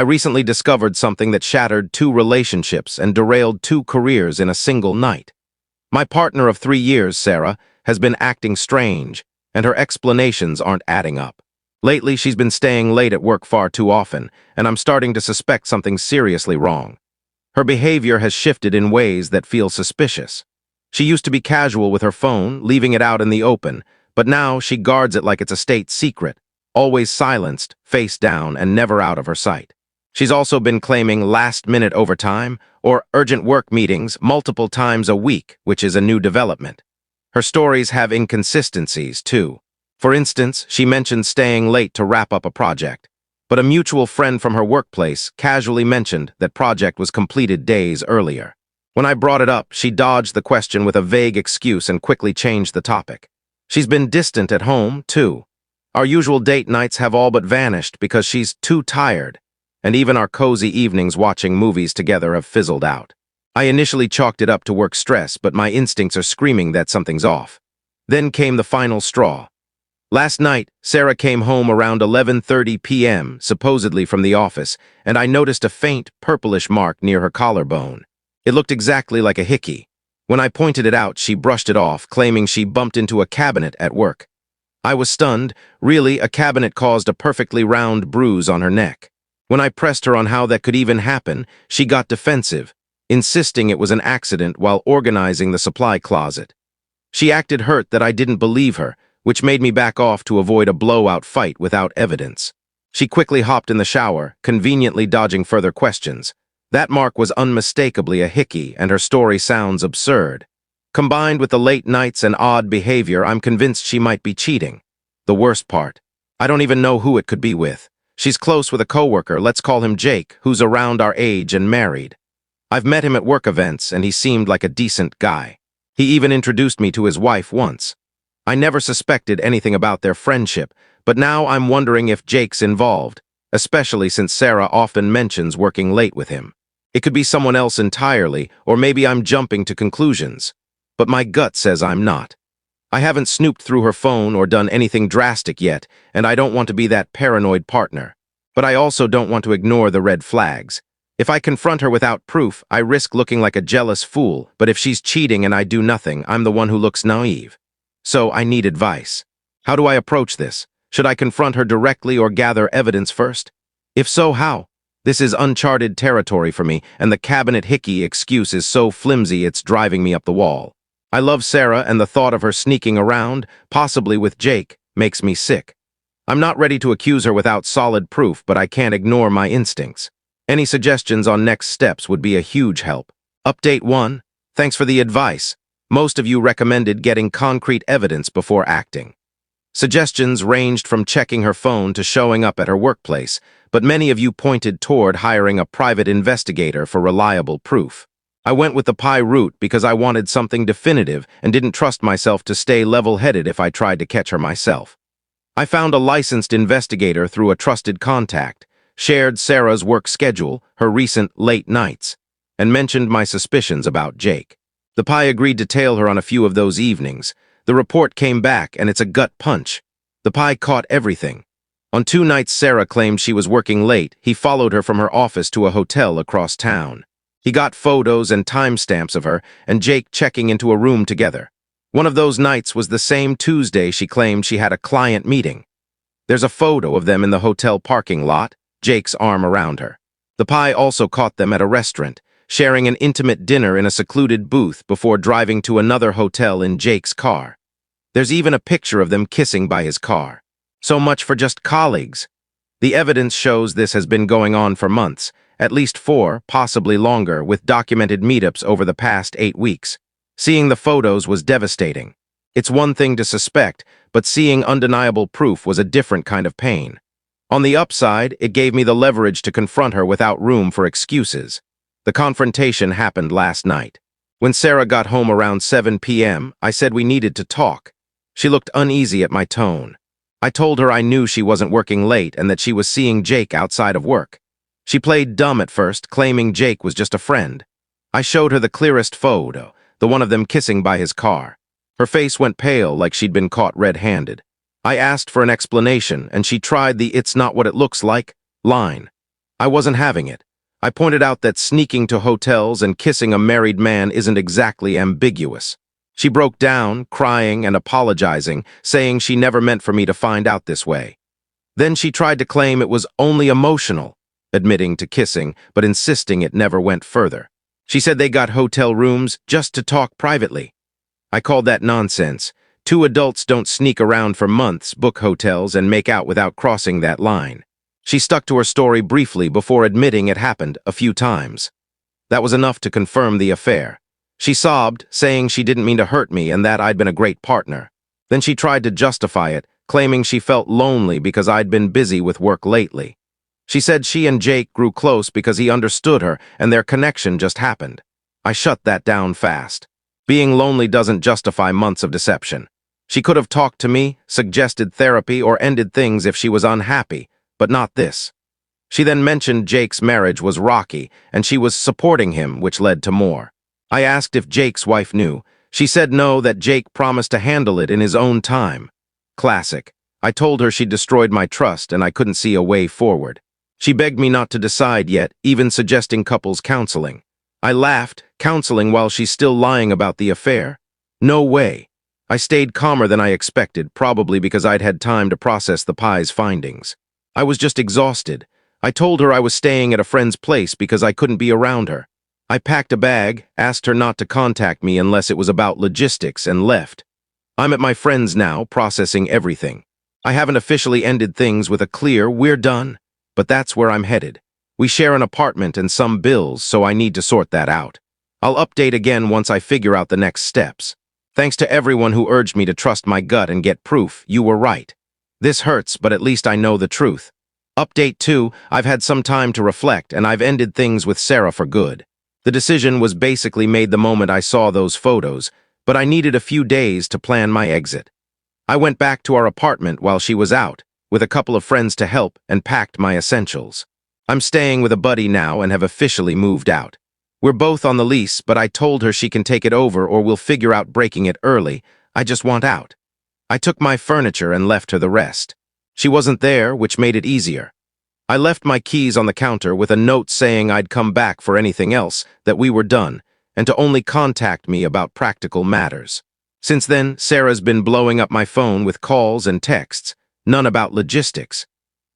I recently discovered something that shattered 2 relationships and derailed 2 careers in a single night. My partner of 3 years, Sarah, has been acting strange, and her explanations aren't adding up. Lately, she's been staying late at work far too often, and I'm starting to suspect something seriously wrong. Her behavior has shifted in ways that feel suspicious. She used to be casual with her phone, leaving it out in the open, but now she guards it like it's a state secret, always silenced, face down, and never out of her sight. She's also been claiming last-minute overtime or urgent work meetings multiple times a week, which is a new development. Her stories have inconsistencies, too. For instance, she mentioned staying late to wrap up a project, but a mutual friend from her workplace casually mentioned that project was completed days earlier. When I brought it up, she dodged the question with a vague excuse and quickly changed the topic. She's been distant at home, too. Our usual date nights have all but vanished because she's too tired, and even our cozy evenings watching movies together have fizzled out. I initially chalked it up to work stress, but my instincts are screaming that something's off. Then came the final straw. Last night, Sarah came home around 11:30 p.m., supposedly from the office, and I noticed a faint, purplish mark near her collarbone. It looked exactly like a Hickey. When I pointed it out, she brushed it off, claiming she bumped into a cabinet at work. I was stunned. Really, a cabinet caused a perfectly round bruise on her neck. When I pressed her on how that could even happen, she got defensive, insisting it was an accident while organizing the supply closet. She acted hurt that I didn't believe her, which made me back off to avoid a blowout fight without evidence. She quickly hopped in the shower, conveniently dodging further questions. That mark was unmistakably a Hickey, and her story sounds absurd. Combined with the late nights and odd behavior, I'm convinced she might be cheating. The worst part, I don't even know who it could be with. She's close with a coworker, let's call him Jake, who's around our age and married. I've met him at work events, and he seemed like a decent guy. He even introduced me to his wife once. I never suspected anything about their friendship, but now I'm wondering if Jake's involved, especially since Sarah often mentions working late with him. It could be someone else entirely, or maybe I'm jumping to conclusions. But my gut says I'm not. I haven't snooped through her phone or done anything drastic yet, and I don't want to be that paranoid partner. But I also don't want to ignore the red flags. If I confront her without proof, I risk looking like a jealous fool, but if she's cheating and I do nothing, I'm the one who looks naive. So I need advice. How do I approach this? Should I confront her directly or gather evidence first? If so, how? This is uncharted territory for me, and the cabinet Hickey excuse is so flimsy it's driving me up the wall. I love Sarah, and the thought of her sneaking around, possibly with Jake, makes me sick. I'm not ready to accuse her without solid proof, but I can't ignore my instincts. Any suggestions on next steps would be a huge help. Update 1. Thanks for the advice. Most of you recommended getting concrete evidence before acting. Suggestions ranged from checking her phone to showing up at her workplace, but many of you pointed toward hiring a private investigator for reliable proof. I went with the pie route because I wanted something definitive and didn't trust myself to stay level-headed if I tried to catch her myself. I found a licensed investigator through a trusted contact, shared Sarah's work schedule, her recent late nights, and mentioned my suspicions about Jake. The pie agreed to tail her on a few of those evenings. The report came back, and it's a gut punch. The pie caught everything. On 2 nights Sarah claimed she was working late, he followed her from her office to a hotel across town. He got photos and timestamps of her and Jake checking into a room together. One of those nights was the same Tuesday she claimed she had a client meeting. There's a photo of them in the hotel parking lot, Jake's arm around her. The pie also caught them at a restaurant, sharing an intimate dinner in a secluded booth before driving to another hotel in Jake's car. There's even a picture of them kissing by his car. So much for just colleagues. The evidence shows this has been going on for months, at least 4, possibly longer, with documented meetups over the past 8 weeks. Seeing the photos was devastating. It's one thing to suspect, but seeing undeniable proof was a different kind of pain. On the upside, it gave me the leverage to confront her without room for excuses. The confrontation happened last night. When Sarah got home around 7 p.m., I said we needed to talk. She looked uneasy at my tone. I told her I knew she wasn't working late and that she was seeing Jake outside of work. She played dumb at first, claiming Jake was just a friend. I showed her the clearest photo, the one of them kissing by his car. Her face went pale like she'd been caught red-handed. I asked for an explanation, and she tried the "it's not what it looks like" line. I wasn't having it. I pointed out that sneaking to hotels and kissing a married man isn't exactly ambiguous. She broke down, crying and apologizing, saying she never meant for me to find out this way. Then she tried to claim it was only emotional, admitting to kissing, but insisting it never went further. She said they got hotel rooms just to talk privately. I called that nonsense. Two adults don't sneak around for months, book hotels, and make out without crossing that line. She stuck to her story briefly before admitting it happened a few times. That was enough to confirm the affair. She sobbed, saying she didn't mean to hurt me and that I'd been a great partner. Then she tried to justify it, claiming she felt lonely because I'd been busy with work lately. She said she and Jake grew close because he understood her and their connection just happened. I shut that down fast. Being lonely doesn't justify months of deception. She could have talked to me, suggested therapy, or ended things if she was unhappy, but not this. She then mentioned Jake's marriage was rocky and she was supporting him, which led to more. I asked if Jake's wife knew. She said no, that Jake promised to handle it in his own time. Classic. I told her she destroyed my trust and I couldn't see a way forward. She begged me not to decide yet, even suggesting couples counseling. I laughed, counseling while she's still lying about the affair. No way. I stayed calmer than I expected, probably because I'd had time to process the pie's findings. I was just exhausted. I told her I was staying at a friend's place because I couldn't be around her. I packed a bag, asked her not to contact me unless it was about logistics, and left. I'm at my friend's now, processing everything. I haven't officially ended things with a clear, "we're done," but that's where I'm headed. We share an apartment and some bills, so I need to sort that out. I'll update again once I figure out the next steps. Thanks to everyone who urged me to trust my gut and get proof. You were right. This hurts, but at least I know the truth. Update 2, I've had some time to reflect, and I've ended things with Sarah for good. The decision was basically made the moment I saw those photos, but I needed a few days to plan my exit. I went back to our apartment while she was out, with a couple of friends to help, and packed my essentials. I'm staying with a buddy now and have officially moved out. We're both on the lease, but I told her she can take it over or we'll figure out breaking it early. I just want out. I took my furniture and left her the rest. She wasn't there, which made it easier. I left my keys on the counter with a note saying I'd come back for anything else, that we were done, and to only contact me about practical matters. Since then, Sarah's been blowing up my phone with calls and texts, none about logistics.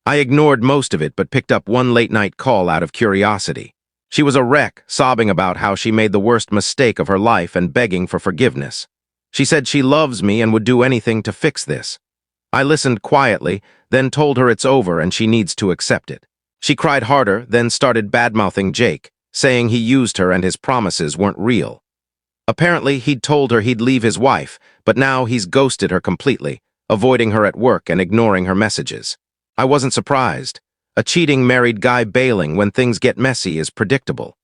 I ignored most of it but picked up one late-night call out of curiosity. She was a wreck, sobbing about how she made the worst mistake of her life and begging for forgiveness. She said she loves me and would do anything to fix this. I listened quietly, then told her it's over and she needs to accept it. She cried harder, then started badmouthing Jake, saying he used her and his promises weren't real. Apparently, he'd told her he'd leave his wife, but now he's ghosted her completely, avoiding her at work and ignoring her messages. I wasn't surprised. A cheating married guy bailing when things get messy is predictable.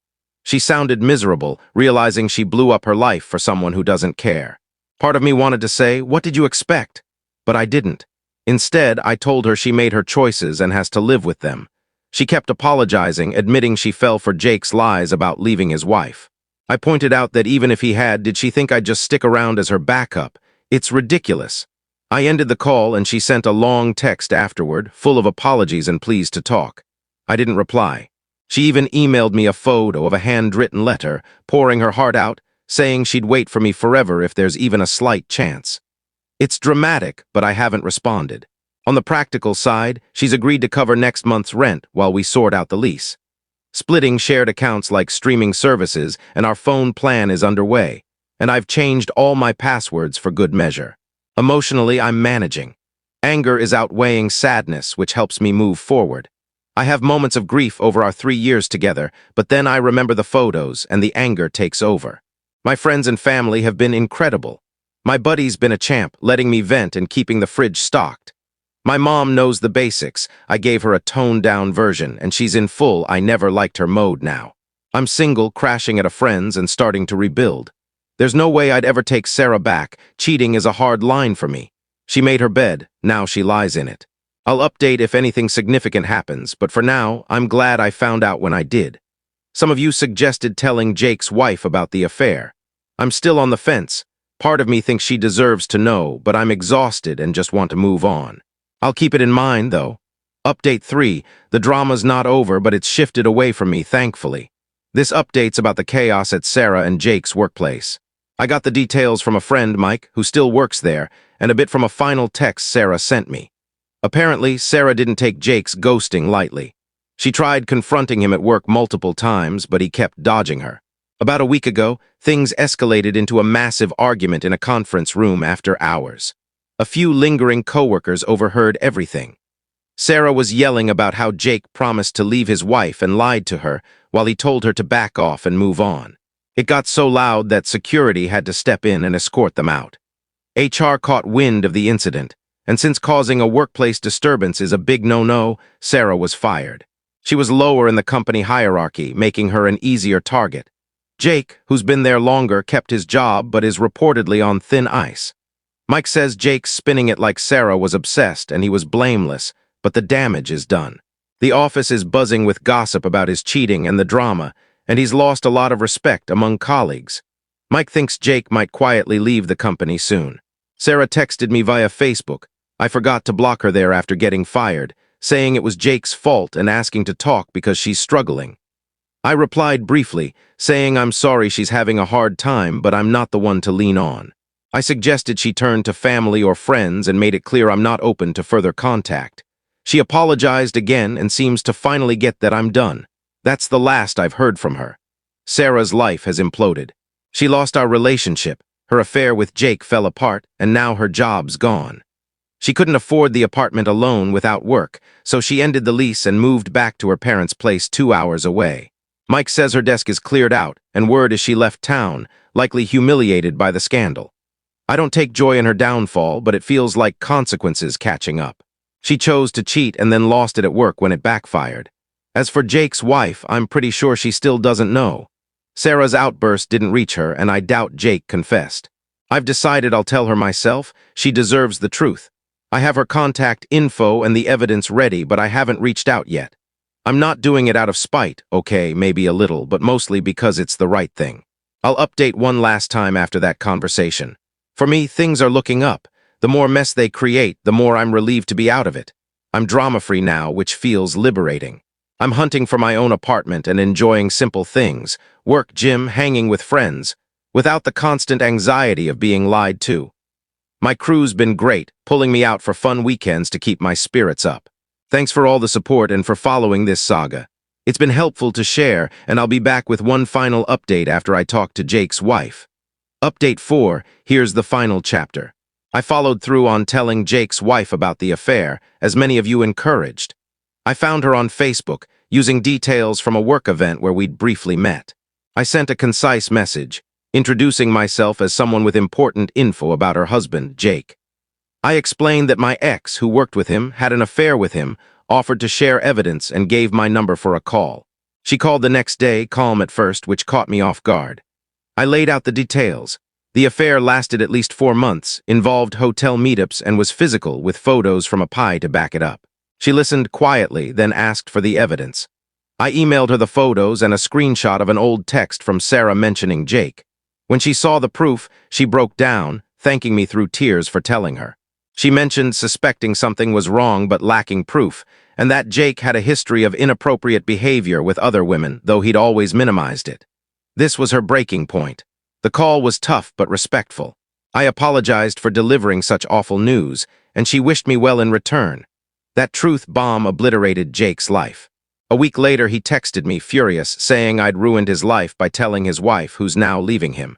She sounded miserable, realizing she blew up her life for someone who doesn't care. Part of me wanted to say, "What did you expect?" But I didn't. Instead, I told her she made her choices and has to live with them. She kept apologizing, admitting she fell for Jake's lies about leaving his wife. I pointed out that even if he had, did she think I'd just stick around as her backup? It's ridiculous. I ended the call and she sent a long text afterward, full of apologies and pleas to talk. I didn't reply. She even emailed me a photo of a handwritten letter, pouring her heart out, saying she'd wait for me forever if there's even a slight chance. It's dramatic, but I haven't responded. On the practical side, she's agreed to cover next month's rent while we sort out the lease. Splitting shared accounts like streaming services, and our phone plan is underway, and I've changed all my passwords for good measure. Emotionally, I'm managing. Anger is outweighing sadness, which helps me move forward. I have moments of grief over our 3 years together, but then I remember the photos and the anger takes over. My friends and family have been incredible. My buddy's been a champ, letting me vent and keeping the fridge stocked. My mom knows the basics. I gave her a toned-down version, and she's in full "I never liked her" mode now. I'm single, crashing at a friend's and starting to rebuild. There's no way I'd ever take Sarah back. Cheating is a hard line for me. She made her bed, now she lies in it. I'll update if anything significant happens, but for now, I'm glad I found out when I did. Some of you suggested telling Jake's wife about the affair. I'm still on the fence. Part of me thinks she deserves to know, but I'm exhausted and just want to move on. I'll keep it in mind, though. Update 3. The drama's not over, but it's shifted away from me, thankfully. This update's about the chaos at Sarah and Jake's workplace. I got the details from a friend, Mike, who still works there, and a bit from a final text Sarah sent me. Apparently, Sarah didn't take Jake's ghosting lightly. She tried confronting him at work multiple times, but he kept dodging her. About a week ago, things escalated into a massive argument in a conference room after hours. A few lingering coworkers overheard everything. Sarah was yelling about how Jake promised to leave his wife and lied to her, while he told her to back off and move on. It got so loud that security had to step in and escort them out. HR caught wind of the incident, and since causing a workplace disturbance is a big no-no, Sarah was fired. She was lower in the company hierarchy, making her an easier target. Jake, who's been there longer, kept his job but is reportedly on thin ice. Mike says Jake's spinning it like Sarah was obsessed and he was blameless, but the damage is done. The office is buzzing with gossip about his cheating and the drama, and he's lost a lot of respect among colleagues. Mike thinks Jake might quietly leave the company soon. Sarah texted me via Facebook. I forgot to block her there after getting fired, saying it was Jake's fault and asking to talk because she's struggling. I replied briefly, saying I'm sorry she's having a hard time, but I'm not the one to lean on. I suggested she turn to family or friends and made it clear I'm not open to further contact. She apologized again and seems to finally get that I'm done. That's the last I've heard from her. Sarah's life has imploded. She lost our relationship, her affair with Jake fell apart, and now her job's gone. She couldn't afford the apartment alone without work, so she ended the lease and moved back to her parents' place 2 hours away. Mike says her desk is cleared out, and word is she left town, likely humiliated by the scandal. I don't take joy in her downfall, but it feels like consequences catching up. She chose to cheat and then lost it at work when it backfired. As for Jake's wife, I'm pretty sure she still doesn't know. Sarah's outburst didn't reach her, and I doubt Jake confessed. I've decided I'll tell her myself. She deserves the truth. I have her contact info and the evidence ready, but I haven't reached out yet. I'm not doing it out of spite, okay, maybe a little, but mostly because it's the right thing. I'll update one last time after that conversation. For me, things are looking up. The more mess they create, the more I'm relieved to be out of it. I'm drama-free now, which feels liberating. I'm hunting for my own apartment and enjoying simple things, work, gym, hanging with friends, without the constant anxiety of being lied to. My crew's been great, pulling me out for fun weekends to keep my spirits up. Thanks for all the support and for following this saga. It's been helpful to share, and I'll be back with one final update after I talk to Jake's wife. Update 4, here's the final chapter. I followed through on telling Jake's wife about the affair, as many of you encouraged. I found her on Facebook, using details from a work event where we'd briefly met. I sent a concise message, introducing myself as someone with important info about her husband, Jake. I explained that my ex, who worked with him, had an affair with him, offered to share evidence, and gave my number for a call. She called the next day, calm at first, which caught me off guard. I laid out the details. The affair lasted at least 4 months, involved hotel meetups, and was physical, with photos from a pie to back it up. She listened quietly, then asked for the evidence. I emailed her the photos and a screenshot of an old text from Sarah mentioning Jake. When she saw the proof, she broke down, thanking me through tears for telling her. She mentioned suspecting something was wrong but lacking proof, and that Jake had a history of inappropriate behavior with other women, though he'd always minimized it. This was her breaking point. The call was tough but respectful. I apologized for delivering such awful news, and she wished me well in return. That truth bomb obliterated Jake's life. A week later, he texted me, furious, saying I'd ruined his life by telling his wife, who's now leaving him.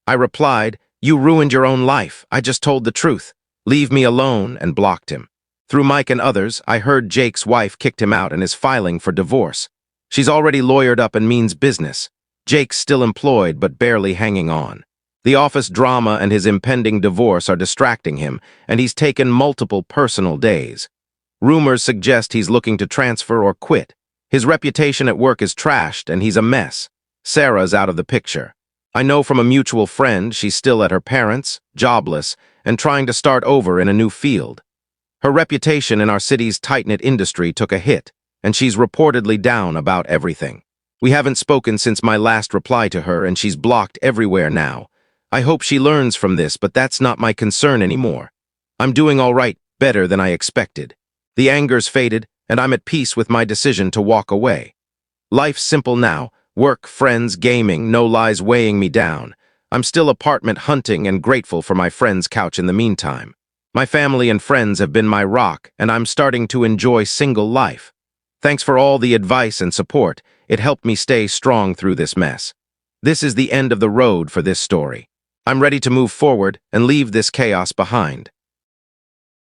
I replied, "You ruined your own life. I just told the truth. Leave me alone," and blocked him. Through Mike and others, I heard Jake's wife kicked him out and is filing for divorce. She's already lawyered up and means business. Jake's still employed but barely hanging on. The office drama and his impending divorce are distracting him, and he's taken multiple personal days. Rumors suggest he's looking to transfer or quit. His reputation at work is trashed, and he's a mess. Sarah's out of the picture. I know from a mutual friend she's still at her parents', jobless, and trying to start over in a new field. Her reputation in our city's tight-knit industry took a hit, and she's reportedly down about everything. We haven't spoken since my last reply to her, and she's blocked everywhere now. I hope she learns from this, but that's not my concern anymore. I'm doing all right, better than I expected. The anger's faded, and I'm at peace with my decision to walk away. Life's simple now. Work, friends, gaming, no lies weighing me down. I'm still apartment hunting and grateful for my friend's couch in the meantime. My family and friends have been my rock, and I'm starting to enjoy single life. Thanks for all the advice and support. It helped me stay strong through this mess. This is the end of the road for this story. I'm ready to move forward and leave this chaos behind.